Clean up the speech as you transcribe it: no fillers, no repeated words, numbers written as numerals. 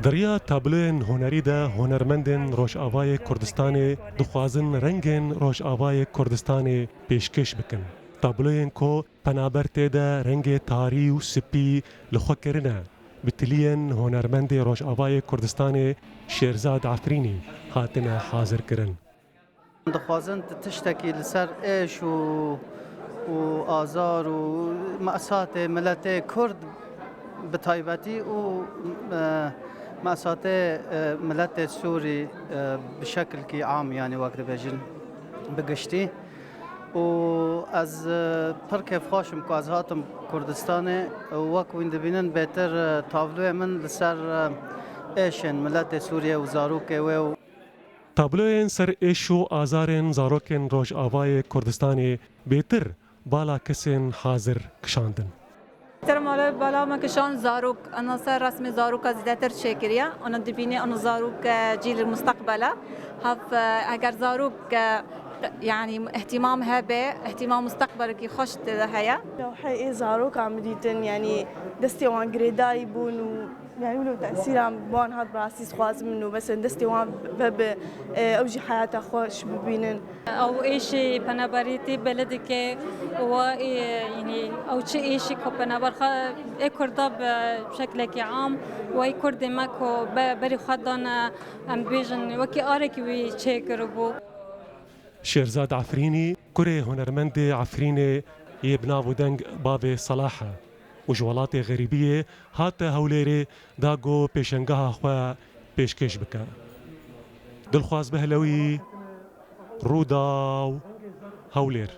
دریا تابلوین هنری ده هنرمندن روشاوای کردستان دخوازن رنگن روشاوای کردستان پیشکش بکن. تابلوین کو پنابرت ده رنگ تاری و سپی لخو کرنه. بتلین هنرمند روشاوای کردستان شیرزاد عفرینی هاتنه حاضر کرن. دخوازن تشتكي لسر ايش وآزار ومأساة ملت كرد بتايبتي ومأساة ملت سوري بشكل كي عام يعني وقت بيجن بقشتي وأز بركة خاشم كو از هاتم كردستان وك وين دبينن بيتر تابلو من لسر ايشن ملت سوريا وزاروك و تابلوین سر ایش و آزارن زاروکن روشاوای کردستان بهتر بالا کسین حاضر کشاندن. ترماله بالا ما كشان زاروك أنا صار رسمي زاروك زيادة شاكرية أنا دبيني أنا زاروك جيل المستقبل هف أجر زاروك يعني اهتمامها به اهتمام مستقبلك يخش هيا لو حقيقي زاروك عم ديتن يعني دستي وان جريداي بونو يعني ولو تأثير عم بون هاد براسيس خواز منه بس دستي وان بب أوجي حياته خوش ببينن أو إيشي بنابريتي بلدك و يعني أو شيء إيشي كبنابر كردا بشكل عام وأي كرد ماكو بري خدنا أم بيجن وكي أرك ويشكربو. شیرزاد عفرینی کره هنرمند عفرینی یبناو دنگ باب صلاحه و جوالات غریبیه هات هولێرێ داگۆ پێشەنگەها خوا پێشکەش بکە. دڵخواز بەهلەوی ڕوودا و هەولێر.